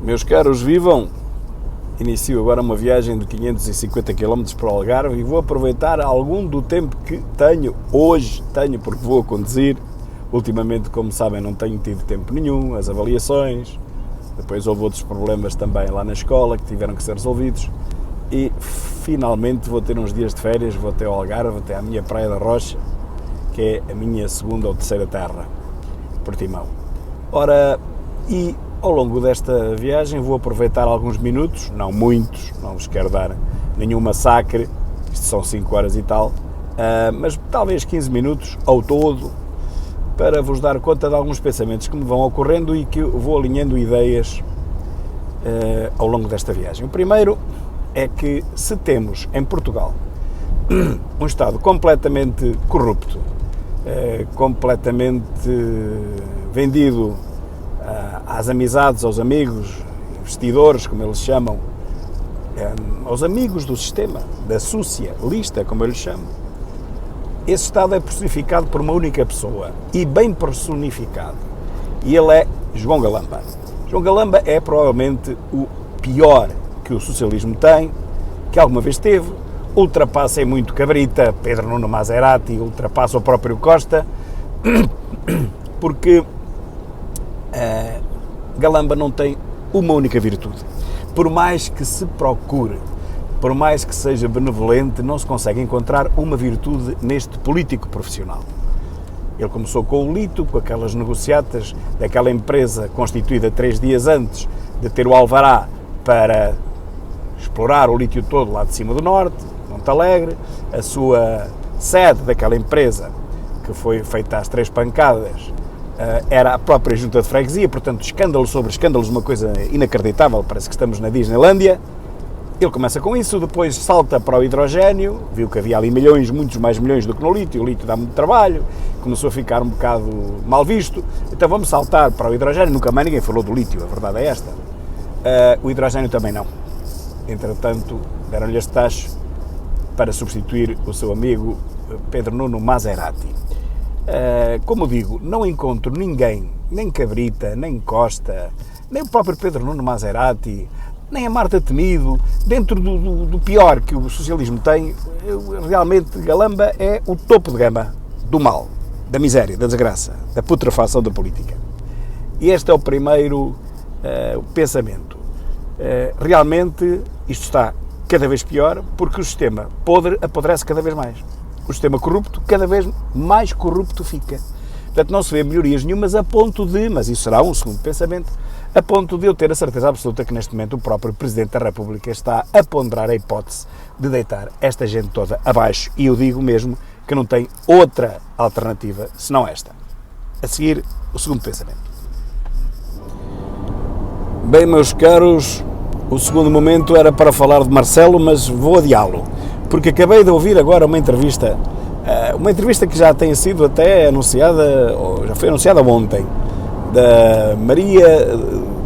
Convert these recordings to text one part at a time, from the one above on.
Meus caros, vivam! Inicio agora uma viagem de 550 km para o Algarve e vou aproveitar algum do tempo que tenho hoje, porque vou a conduzir. Ultimamente, como sabem, não tenho tido tempo nenhum, as avaliações, depois houve outros problemas também lá na escola que tiveram que ser resolvidos e finalmente vou ter uns dias de férias, vou até ao Algarve, até à minha Praia da Rocha, que é a minha segunda ou terceira terra, Portimão. Ora, e ao longo desta viagem vou aproveitar alguns minutos, não muitos, não vos quero dar nenhum massacre, isto são 5 horas e tal, mas talvez 15 minutos ao todo, para vos dar conta de alguns pensamentos que me vão ocorrendo e que vou alinhando ideias ao longo desta viagem. O primeiro é que se temos em Portugal um Estado completamente corrupto, completamente vendido às amizades, aos amigos, investidores, como eles chamam, aos amigos do sistema, da socialista, como eu lhes chamo. Esse Estado é personificado por uma única pessoa, e bem personificado, e ele é João Galamba. João Galamba é provavelmente o pior que o socialismo tem, que alguma vez teve, ultrapassa em muito Cabrita, Pedro Nuno Maserati, ultrapassa o próprio Costa, porque Galamba não tem uma única virtude. Por mais que se procure, por mais que seja benevolente, não se consegue encontrar uma virtude neste político profissional. Ele começou com o lito, com aquelas negociatas daquela empresa constituída 3 dias antes de ter o alvará para explorar o lítio todo lá de cima do norte, Monte Alegre. A sua sede daquela empresa, que foi feita às 3 pancadas, era a própria junta de freguesia, portanto, escândalos sobre escândalos, uma coisa inacreditável, parece que estamos na Disneylândia. Ele começa com isso, depois salta para o hidrogénio, viu que havia ali milhões, muitos mais milhões do que no lítio, o lítio dá muito trabalho, começou a ficar um bocado mal visto, então vamos saltar para o hidrogénio, nunca mais ninguém falou do lítio, a verdade é esta. O hidrogénio também não. Entretanto, deram-lhe este tacho para substituir o seu amigo Pedro Nuno Maserati. Como digo, não encontro ninguém, nem Cabrita, nem Costa, nem o próprio Pedro Nuno Maserati, nem a Marta Temido, dentro do pior que o socialismo tem. Realmente Galamba é o topo de gama do mal, da miséria, da desgraça, da putrefação da política. E este é o primeiro pensamento. Realmente isto está cada vez pior, porque o sistema podre apodrece cada vez mais. O sistema corrupto cada vez mais corrupto fica. Portanto, não se vê melhorias nenhumas a ponto de, mas isso será um segundo pensamento, a ponto de eu ter a certeza absoluta que neste momento o próprio Presidente da República está a ponderar a hipótese de deitar esta gente toda abaixo. E eu digo mesmo que não tem outra alternativa senão esta. A seguir, o segundo pensamento. Bem, meus caros, o segundo momento era para falar de Marcelo, mas vou adiá-lo, porque acabei de ouvir agora uma entrevista que já tem sido até anunciada, ou já foi anunciada ontem, da Maria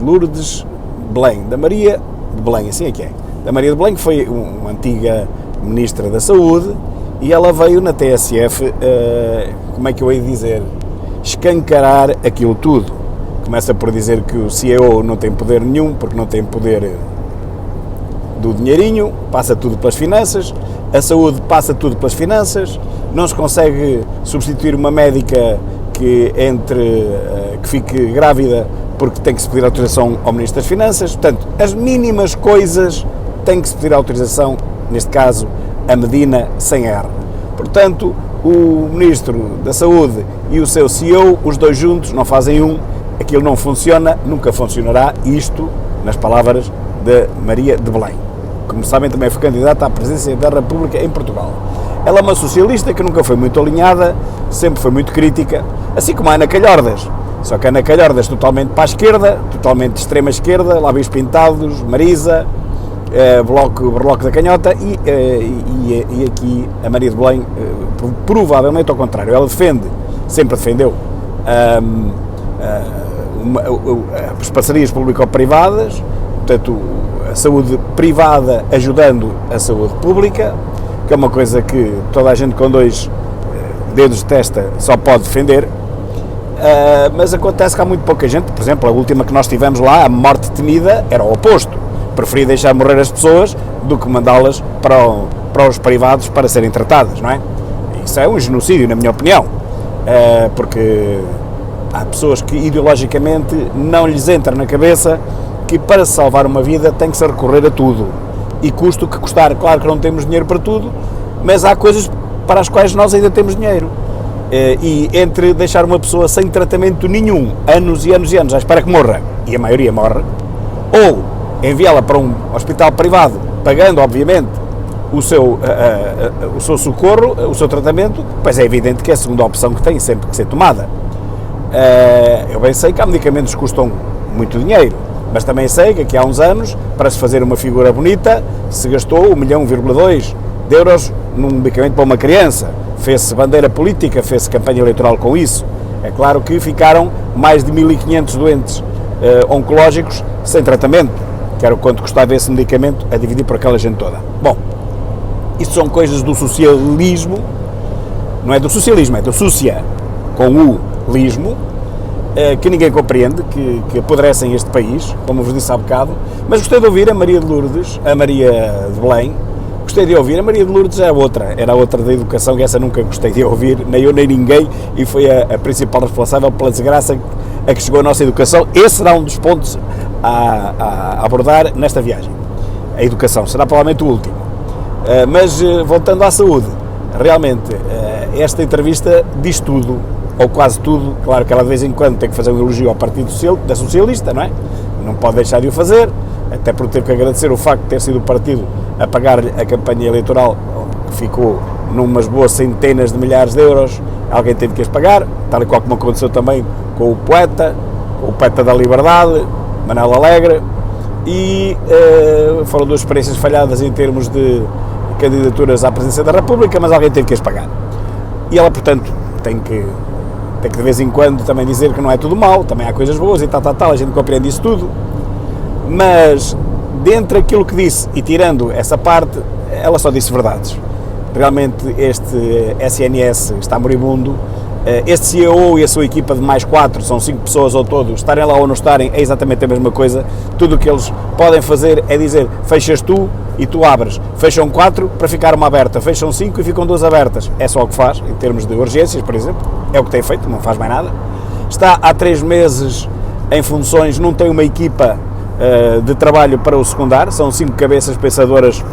Lourdes Belém, da Maria de Belém, assim é que é, da Maria de Belém, que foi uma antiga Ministra da Saúde, e ela veio na TSF, como é que eu hei de dizer, escancarar aquilo tudo. Começa por dizer que o CEO não tem poder nenhum, porque não tem poder do dinheirinho, passa tudo pelas finanças, a saúde passa tudo pelas finanças, não se consegue substituir uma médica que fique grávida porque tem que se pedir autorização ao Ministro das Finanças. Portanto, as mínimas coisas tem que se pedir autorização, neste caso, a Medina sem R. Portanto, o Ministro da Saúde e o seu CEO, os dois juntos, não fazem um, aquilo não funciona, nunca funcionará, isto nas palavras de Maria de Belém. Como sabem, também foi candidata à presidência da República em Portugal. Ela é uma socialista que nunca foi muito alinhada, sempre foi muito crítica, assim como a Ana Calhordas. Só que a Ana Calhordas totalmente para a esquerda, totalmente de extrema esquerda, lábios pintados, Marisa, Berloque da Canhota e aqui a Maria de Belém, provavelmente ao contrário. Ela sempre defendeu as parcerias público-privadas, portanto, a saúde privada ajudando a saúde pública, que é uma coisa que toda a gente com 2 dedos de testa só pode defender. mas acontece que há muito pouca gente. Por exemplo, a última que nós tivemos lá, a morte temida, era o oposto. Preferia deixar morrer as pessoas do que mandá-las para os privados para serem tratadas, não é? Isso é um genocídio, na minha opinião, porque há pessoas que ideologicamente não lhes entra na cabeça que para se salvar uma vida tem que se recorrer a tudo, e custa o que custar. Claro que não temos dinheiro para tudo, mas há coisas para as quais nós ainda temos dinheiro, e entre deixar uma pessoa sem tratamento nenhum, anos e anos e anos, à espera que morra, e a maioria morre, ou enviá-la para um hospital privado, pagando obviamente o seu socorro, o seu tratamento, pois é evidente que é a segunda opção que tem sempre que ser tomada. Eu bem sei que há medicamentos que custam muito dinheiro, mas também sei que aqui há uns anos, para se fazer uma figura bonita, se gastou 1,2 milhão de euros num medicamento para uma criança. Fez-se bandeira política, fez-se campanha eleitoral com isso. É claro que ficaram mais de 1.500 doentes oncológicos sem tratamento, que era o quanto custava esse medicamento a dividir por aquela gente toda. Bom, isto são coisas do socialismo, não é do socialismo, é do socia, com o lismo, que ninguém compreende, que apodrecem este país, como vos disse há bocado. Mas gostei de ouvir a Maria de Lourdes, a Maria de Belém. Gostei de ouvir, a Maria de Lourdes era outra da educação, e essa nunca gostei de ouvir, nem eu nem ninguém, e foi a principal responsável pela desgraça a que chegou a nossa educação. Esse será um dos pontos a abordar nesta viagem. A educação será provavelmente o último. Mas voltando à saúde, realmente esta entrevista diz tudo, ou quase tudo. Claro que ela de vez em quando tem que fazer um elogio ao Partido Socialista, não é? Não pode deixar de o fazer, até por ter que agradecer o facto de ter sido o partido a pagar a campanha eleitoral, que ficou numas boas centenas de milhares de euros. Alguém teve que as pagar, tal e qual como aconteceu também com o poeta da Liberdade, Manuel Alegre, e foram duas experiências falhadas em termos de candidaturas à presidência da República, mas alguém teve que as pagar. E ela, portanto, tem que de vez em quando também dizer que não é tudo mau, também há coisas boas e tal, a gente compreende isso tudo, mas dentro daquilo que disse, e tirando essa parte, ela só disse verdades. Realmente este SNS está moribundo. Este CEO e a sua equipa de mais 4, são 5 pessoas ao todo, estarem lá ou não estarem é exatamente a mesma coisa. Tudo o que eles podem fazer é dizer: fechas tu e tu abres. Fecham 4 para ficar uma aberta, fecham 5 e ficam 2 abertas. É só o que faz, em termos de urgências, por exemplo. É o que tem feito, não faz mais nada. Está há 3 meses em funções, não tem uma equipa de trabalho para o secundar. São 5 cabeças pensadoras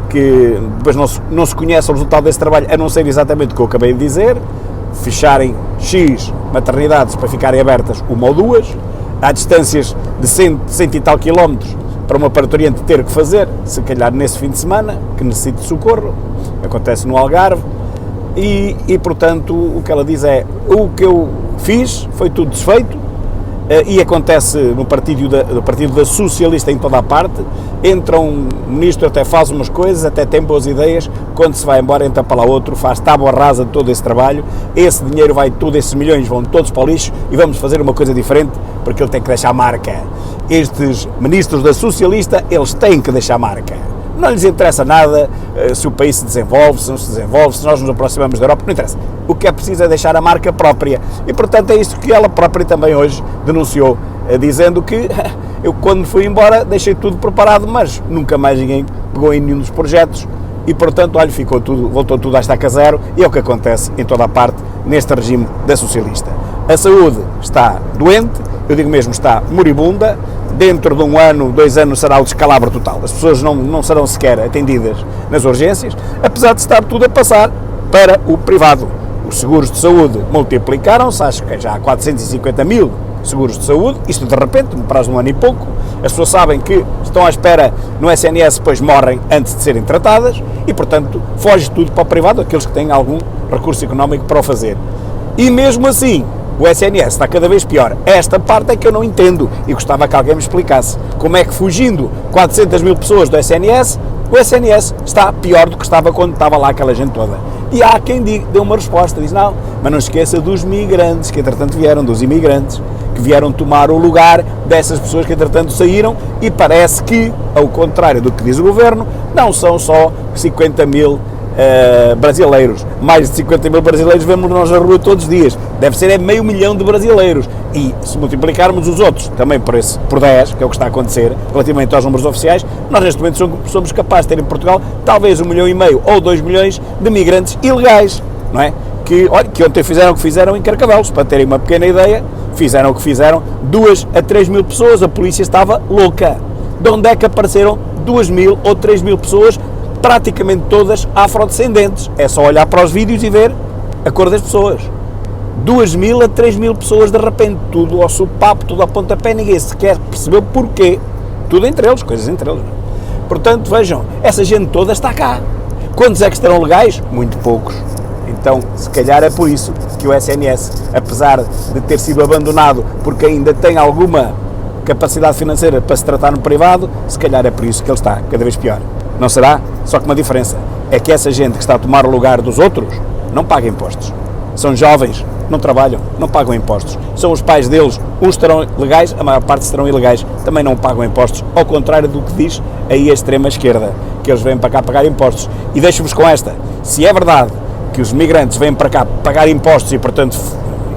que depois não se conhece o resultado desse trabalho, a não ser exatamente o que eu acabei de dizer: fecharem X maternidades para ficarem abertas 1 ou 2, há distâncias de 100 e tal quilómetros para uma parturiente ter que fazer, se calhar nesse fim de semana, que necessite de socorro. Acontece no Algarve, e portanto o que ela diz é: o que eu fiz foi tudo desfeito. E acontece no partido da Socialista em toda a parte. Entra um ministro, até faz umas coisas, até tem boas ideias, quando se vai embora entra para lá outro, faz tábua rasa de todo esse trabalho. Esse dinheiro vai tudo, esses milhões vão todos para o lixo, e vamos fazer uma coisa diferente, porque ele tem que deixar marca. Estes ministros da Socialista, eles têm que deixar marca. Não lhes interessa nada se o país se desenvolve, se não se desenvolve, se nós nos aproximamos da Europa, não interessa. O que é preciso é deixar a marca própria. E, portanto, é isto que ela própria também hoje denunciou, dizendo que eu, quando fui embora, deixei tudo preparado, mas nunca mais ninguém pegou em nenhum dos projetos e, portanto, olha, voltou tudo a estaca zero, e é o que acontece em toda a parte neste regime da Socialista. A saúde está doente, eu digo mesmo, está moribunda. Dentro de 1 ano, 2 anos será o descalabro total. As pessoas não serão sequer atendidas nas urgências, apesar de estar tudo a passar para o privado. Os seguros de saúde multiplicaram-se, acho que já há 450 mil seguros de saúde, isto de repente, no prazo de 1 ano e pouco. As pessoas sabem que estão à espera no SNS, depois morrem antes de serem tratadas, e portanto foge tudo para o privado, aqueles que têm algum recurso económico para o fazer. E mesmo assim, o SNS está cada vez pior. Esta parte é que eu não entendo, e gostava que alguém me explicasse como é que, fugindo 400 mil pessoas do SNS, o SNS está pior do que estava quando estava lá aquela gente toda. E há quem dê uma resposta, diz: não, mas não esqueça dos migrantes, que entretanto vieram, dos imigrantes, que vieram tomar o lugar dessas pessoas que entretanto saíram, e parece que, ao contrário do que diz o Governo, não são só 50 mil brasileiros. Mais de 50 mil brasileiros vemos nós na rua todos os dias. Deve ser meio milhão de brasileiros. E se multiplicarmos os outros também por 10, que é o que está a acontecer, relativamente aos números oficiais, nós neste momento somos capazes de ter em Portugal talvez 1,5 milhão ou 2 milhões de migrantes ilegais, não é? Que ontem fizeram o que fizeram em Carcavelos, para terem uma pequena ideia, fizeram o que fizeram, 2 a 3 mil pessoas, a polícia estava louca. De onde é que apareceram 2 mil ou 3 mil pessoas, praticamente todas afrodescendentes? É só olhar para os vídeos e ver a cor das pessoas. 2 mil a 3 mil pessoas de repente, tudo ao sopapo, tudo ao pontapé, ninguém sequer percebeu porquê. Tudo entre eles, coisas entre eles. Portanto, vejam, essa gente toda está cá. Quantos é que estarão legais? Muito poucos. Então, se calhar é por isso que o SNS, apesar de ter sido abandonado porque ainda tem alguma capacidade financeira para se tratar no privado, se calhar é por isso que ele está cada vez pior. Não será? Só que uma diferença é que essa gente que está a tomar o lugar dos outros não paga impostos. São jovens, não trabalham, não pagam impostos. São os pais deles, uns estarão legais, a maior parte estarão ilegais, também não pagam impostos, ao contrário do que diz aí a extrema-esquerda, que eles vêm para cá pagar impostos. E deixo-vos com esta, se é verdade que os migrantes vêm para cá pagar impostos e, portanto,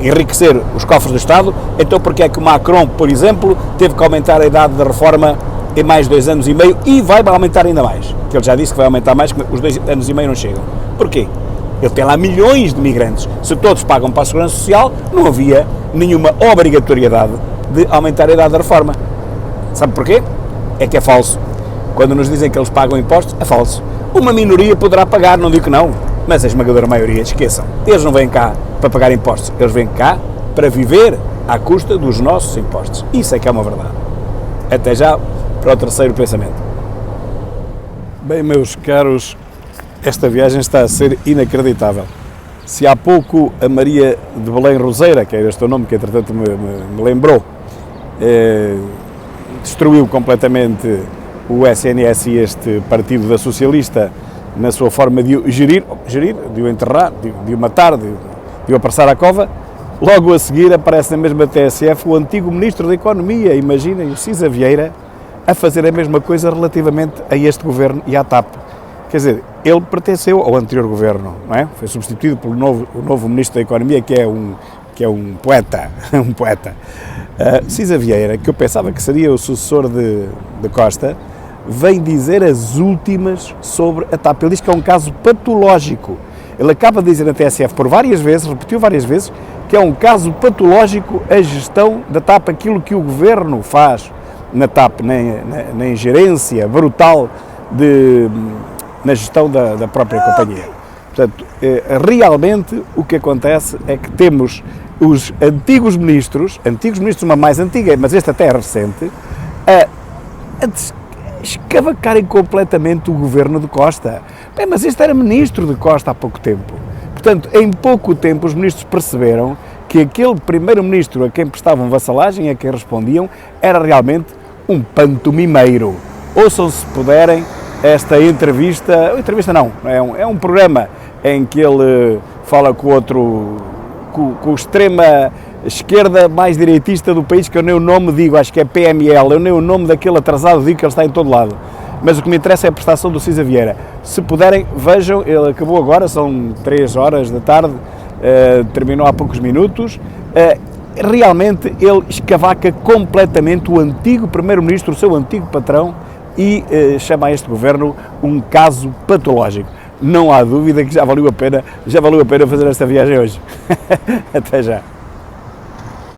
enriquecer os cofres do Estado, então porque é que o Macron, por exemplo, teve que aumentar a idade da reforma em mais 2 anos e meio e vai aumentar ainda mais? Que ele já disse que vai aumentar mais, que os 2 anos e meio não chegam. Porquê? Ele tem lá milhões de migrantes. Se todos pagam para a Segurança Social, não havia nenhuma obrigatoriedade de aumentar a idade da reforma. Sabe porquê? É que é falso. Quando nos dizem que eles pagam impostos, é falso. Uma minoria poderá pagar, não digo que não, mas a esmagadora maioria, esqueçam. Eles não vêm cá para pagar impostos, eles vêm cá para viver à custa dos nossos impostos. Isso é que é uma verdade. Até já para o terceiro pensamento. Bem, meus caros, esta viagem está a ser inacreditável. Se há pouco a Maria de Belém Roseira, que é este o nome que entretanto me lembrou, destruiu completamente o SNS e este partido da socialista na sua forma de o gerir, de o enterrar, de o matar, de o apressar à cova, logo a seguir aparece na mesma TSF o antigo Ministro da Economia, imaginem, o Cisa Vieira, a fazer a mesma coisa relativamente a este governo e à TAP. Quer dizer, ele pertenceu ao anterior governo, não é? Foi substituído pelo novo Ministro da Economia, que é um poeta, um poeta. Cisa Vieira, que eu pensava que seria o sucessor de Costa, vem dizer as últimas sobre a TAP. Ele diz que é um caso patológico. Ele acaba de dizer na TSF por várias vezes, repetiu várias vezes, que é um caso patológico a gestão da TAP, aquilo que o governo faz na TAP, na ingerência brutal na gestão da própria companhia. Portanto, realmente o que acontece é que temos os antigos ministros, uma mais antiga, mas este até é recente, a escavacarem completamente o governo de Costa. Bem, mas este era ministro de Costa há pouco tempo. Portanto, em pouco tempo os ministros perceberam que aquele primeiro-ministro a quem prestavam vassalagem, a quem respondiam, era realmente um pantomimeiro. Ouçam, se puderem, esta entrevista não, é um programa em que ele fala com o extrema esquerda mais direitista do país, que eu nem o nome digo, acho que é PML, eu nem o nome daquele atrasado digo, que ele está em todo lado. Mas o que me interessa é a prestação do Cisa Vieira. Se puderem, vejam, ele acabou agora, são 3 horas da tarde, terminou há poucos minutos. Realmente ele escavaca completamente o antigo primeiro-ministro, o seu antigo patrão, e chama a este governo um caso patológico. Não há dúvida que já valeu a pena fazer esta viagem hoje. Até já.